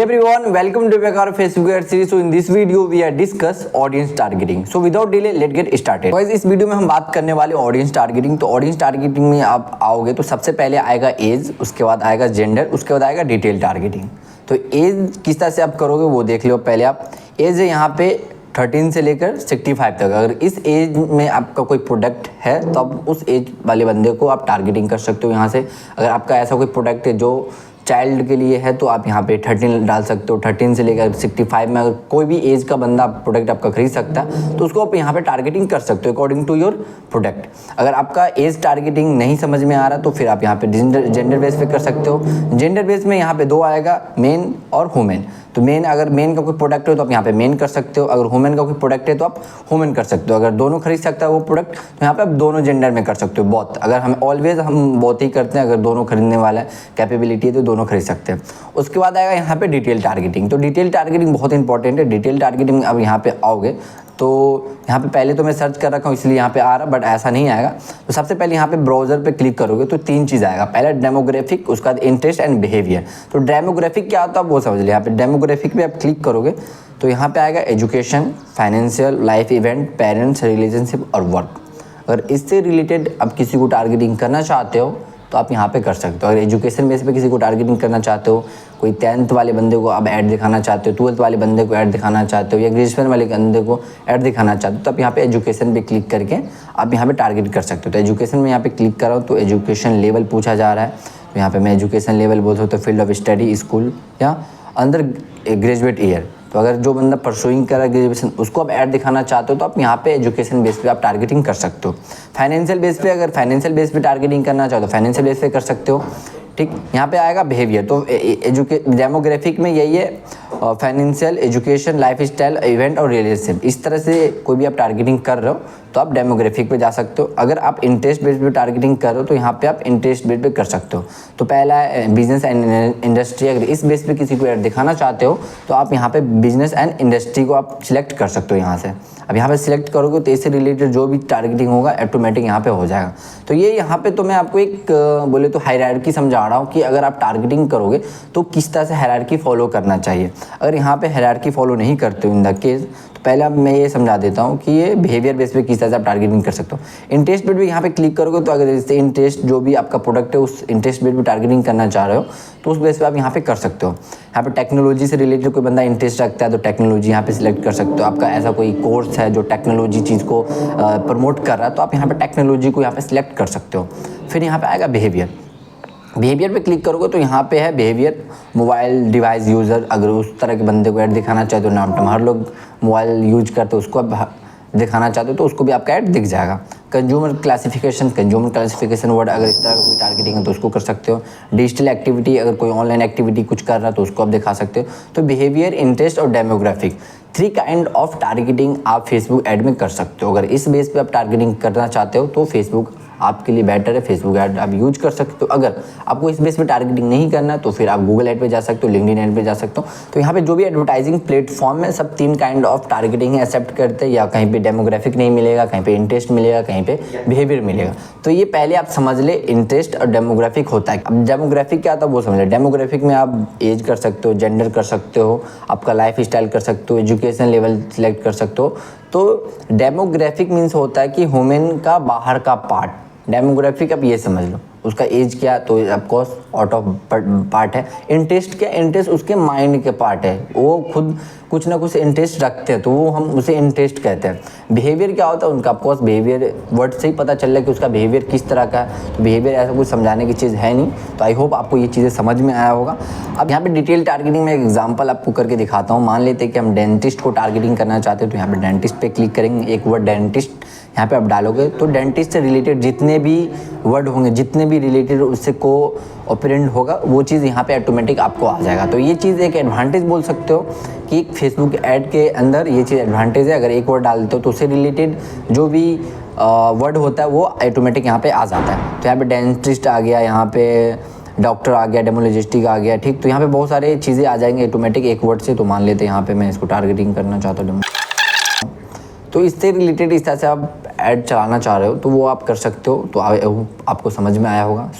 Everyone, welcome to our Facebook ad series. So in this video we are discuss audience targeting. So without delay, let's get started. Guys, इस video में हम बात करने वाले audience targeting. तो audience targeting में आप आओगे तो सबसे पहले आएगा एज, उसके बाद आएगा जेंडर, उसके बाद आएगा डिटेल टारगेटिंग। तो एज किस तरह से आप करोगे वो देख लो। पहले आप एज है यहाँ पे 13 से लेकर 65 तक। अगर इस एज में आपका कोई प्रोडक्ट है तो आप उस एज वाले बंदे को आप टारगेटिंग कर सकते हो यहाँ से। अगर आपका ऐसा कोई प्रोडक्ट है जो चाइल्ड के लिए है तो आप यहाँ पे 13 डाल सकते हो। 13 से लेकर 65 में अगर कोई भी एज का बंदा प्रोडक्ट आपका खरीद सकता है तो उसको आप यहाँ पे टारगेटिंग कर सकते हो अकॉर्डिंग टू योर प्रोडक्ट। अगर आपका एज टारगेटिंग नहीं समझ में आ रहा तो फिर आप यहाँ पे जेंडर बेस पे कर सकते हो। जेंडर बेस में यहाँ पे दो आएगा, मेन और वुमेन। तो मेन, अगर मेन का कोई प्रोडक्ट हो तो आप यहाँ पे मेन कर सकते हो। अगर वुमेन का कोई प्रोडक्ट है तो आप वुमेन कर सकते हो। अगर दोनों खरीद सकता है वो प्रोडक्ट तो यहाँ पे आप दोनों जेंडर में कर सकते हो, बोथ। अगर हम ऑलवेज हम बोथ ही करते हैं, अगर दोनों खरीदने वाला कैपेबिलिटी है तो दोनों खरीद सकते हैं। उसके बाद आएगा यहाँ पे डिटेल टारगेटिंग। तो डिटेल टारगेटिंग बहुत इंपॉर्टेंट है। डिटेल टारगेटिंग अब यहाँ पे आओगे तो यहाँ पे पहले तो मैं सर्च कर रखा हूँ इसलिए यहाँ पे आ रहा, बट ऐसा नहीं आएगा। तो सबसे पहले यहाँ पे ब्राउज़र पे क्लिक करोगे तो तीन चीज़ आएगा। पहला डेमोग्राफिक, उसका बाद इंटरेस्ट एंड बिहेवियर। तो डेमोग्राफिक क्या होता है वो समझ लिया। यहाँ पे डेमोग्राफिक पे आप क्लिक करोगे तो यहाँ पे आएगा education, financial, life event, parents, relationship और वर्क। अगर इससे रिलेटेड आप किसी को टारगेटिंग करना चाहते हो तो आप यहाँ पे कर सकते हो। अगर एजुकेशन बेस पे किसी को टारगेटिंग करना चाहते हो, कोई 10th वाले बंदे को आप ऐड दिखाना चाहते हो, 12th वाले बंदे को ऐड दिखाना चाहते हो, या ग्रेजुएशन वाले बंदे को ऐड दिखाना चाहते हो तो आप यहाँ पे एजुकेशन पे क्लिक करके आप यहाँ पे टारगेट कर सकते हो। तो एजुकेशन में यहाँ पे क्लिक कर रहा हूँ तो एजुकेशन लेवल पूछा जा रहा है। तो यहाँ पे मैं एजुकेशन लेवल बोलता हूँ तो फील्ड ऑफ स्टडी, स्कूल या अंदर ग्रेजुएट ईयर। तो अगर जो बंदा परसुइंग कर रहा है ग्रेजुएशन उसको आप ऐड दिखाना चाहते हो तो आप यहाँ पे एजुकेशन बेस पे आप टारगेटिंग कर सकते हो। फाइनेंशियल बेस पे, अगर फाइनेंशियल बेस पे टारगेटिंग करना चाहो तो फाइनेंशियल बेस पे कर सकते हो। ठीक, यहाँ पे आएगा बिहेवियर। तो डेमोग्राफिक में यही है, financial, education, life style, event और रिलेशनशिप। इस तरह से कोई भी आप टारगेटिंग कर रहे हो तो आप डेमोग्राफिक पे जा सकते हो। अगर आप इंटरेस्ट बेस पे टारगेटिंग कर रहे हो तो यहाँ पे आप इंटरेस्ट बेस पे कर सकते हो। तो पहला है बिजनेस एंड इंडस्ट्री। अगर इस बेस पे किसी को ऐड दिखाना चाहते हो तो आप यहाँ पे बिजनेस एंड इंडस्ट्री को आप सिलेक्ट कर सकते हो यहाँ से। अब यहाँ पे सिलेक्ट करोगे तो इससे रिलेटेड जो भी टारगेटिंग होगा ऑटोमेटिक यहाँ पे हो जाएगा। तो ये यहाँ पे तो मैं आपको एक बोले तो हायरार्की समझा रहा हूँ कि अगर आप टारगेटिंग करोगे तो किस तरह से हायरार्की फॉलो करना चाहिए। अगर यहाँ पे हायरार्की फॉलो नहीं करते हो इन द केस तो पहले अब मैं ये समझा देता हूँ कि ये बिहेवियर बेस पे किस तरह से आप टारगेटिंग कर सकते हो। इंटरेस्ट बेस पे यहाँ पे क्लिक करोगे तो अगर जैसे इंटरेस्ट जो भी आपका प्रोडक्ट है उस इंटरेस्ट बेस पे टारगेटिंग करना चाह रहे हो तो उस बेस पे आप यहाँ पे कर सकते हो। यहाँ पे टेक्नोलॉजी से रिलेटेड कोई बंदा इंटरेस्ट रखता है तो टेक्नोलॉजी यहाँ पे सिलेक्ट कर सकते हो। आपका ऐसा कोई कोर्स है जो टेक्नोलॉजी चीज़ को प्रमोट कर रहा है तो आप यहाँ पे टेक्नोलॉजी को यहाँ पे सिलेक्ट कर सकते हो। फिर यहाँ पे आएगा बिहेवियर। बिहेवियर पे क्लिक करोगे तो यहाँ पे है बिहेवियर, मोबाइल डिवाइस यूज़र। अगर उस तरह के बंदे को ऐड दिखाना चाहते हो, नाम हर लोग मोबाइल यूज करते हो, उसको आप दिखाना चाहते हो तो उसको भी आपका ऐड दिख जाएगा। कंज्यूमर क्लासिफिकेशन वर्ड, अगर इस तरह का कोई टारगेटिंग है तो उसको कर सकते हो। डिजिटल एक्टिविटी, अगर कोई ऑनलाइन एक्टिविटी कुछ कर रहा है तो उसको आप दिखा सकते हो। तो बिहेवियर, इंटरेस्ट और डेमोग्राफिक, 3 काइंड ऑफ टारगेटिंग आप फेसबुक ऐड में कर सकते हो। अगर इस बेस पे आप टारगेटिंग करना चाहते हो तो फेसबुक आपके लिए बेटर है। फेसबुक ऐड आप यूज कर सकते हो। अगर आपको इस बेस पे टारगेटिंग नहीं करना है तो फिर आप गूगल ऐड पे जा सकते हो, लिंक्डइन ऐड पे जा सकते हो। तो यहाँ पे जो भी एडवर्टाइजिंग प्लेटफॉर्म में सब 3 काइंड ऑफ टारगेटिंग एक्सेप्ट करते हैं। या कहीं पे डेमोग्राफिक नहीं मिलेगा, कहीं पे इंटरेस्ट मिलेगा, कहीं पे बिहेवियर मिलेगा। तो ये पहले आप समझ ले इंटरेस्ट और डेमोग्राफिक होता है। अब डेमोग्राफिक क्या होता है वो समझ ले। डेमोग्राफिक में आप एज कर सकते हो, जेंडर कर सकते हो, आपका लाइफ स्टाइल कर सकते हो, एजुकेशन लेवल सिलेक्ट कर सकते हो। तो डेमोग्राफिक मीन्स होता है कि ह्यूमन का बाहर का पार्ट। डेमोग्राफिक आप ये समझ लो, उसका एज क्या तो ऑफकोर्स आउट ऑफ पार्ट है। इंटरेस्ट क्या, इंटरेस्ट उसके माइंड के पार्ट है, वो खुद कुछ ना कुछ इंटरेस्ट रखते हैं तो वो हम उसे इंटरेस्ट कहते हैं। बिहेवियर क्या होता है उनका, ऑफकोर्स बिहेवियर वर्ड से ही पता चल रहा है कि उसका बिहेवियर किस तरह का है। तो बिहेवियर ऐसा कुछ समझाने की चीज़ है नहीं। तो आई होप आपको ये चीज़ें समझ में आया होगा। अब यहाँ पे डिटेल टारगेटिंग में एक एग्जांपल आपको करके दिखाता हूँ। मान लेते हैं कि हम डेंटिस्ट को टारगेटिंग करना चाहते हैं तो यहाँ पे डेंटिस्ट पे क्लिक करेंगे। एक वर्ड डेंटिस्ट यहाँ पे आप डालोगे तो डेंटिस्ट से रिलेटेड जितने भी वर्ड होंगे, जितने भी रिलेटेड उससे को ऑपरेंट होगा वो चीज़ यहाँ पे ऑटोमेटिक आपको आ जाएगा। तो ये चीज़ एक एडवांटेज बोल सकते हो कि फेसबुक ऐड के अंदर ये चीज़ एडवांटेज है। अगर एक वर्ड डालते हो तो उससे रिलेटेड जो भी वर्ड होता है वो ऑटोमेटिक यहाँ पे आ जाता है। तो यहाँ पे डेंटिस्ट आ गया, यहाँ पे डॉक्टर आ गया, डेमोलॉजिस्टिक आ गया। ठीक, तो यहाँ पे बहुत सारे चीज़ें आ जाएंगे ऑटोमेटिक एक वर्ड से। तो मान लेते हैं यहाँ पे मैं इसको टारगेटिंग करना चाहता हूँ, तो इससे रिलेटेड इस तरह से आप ऐड चलाना चाह रहे हो तो वो आप कर सकते हो। तो आपको समझ में आया होगा।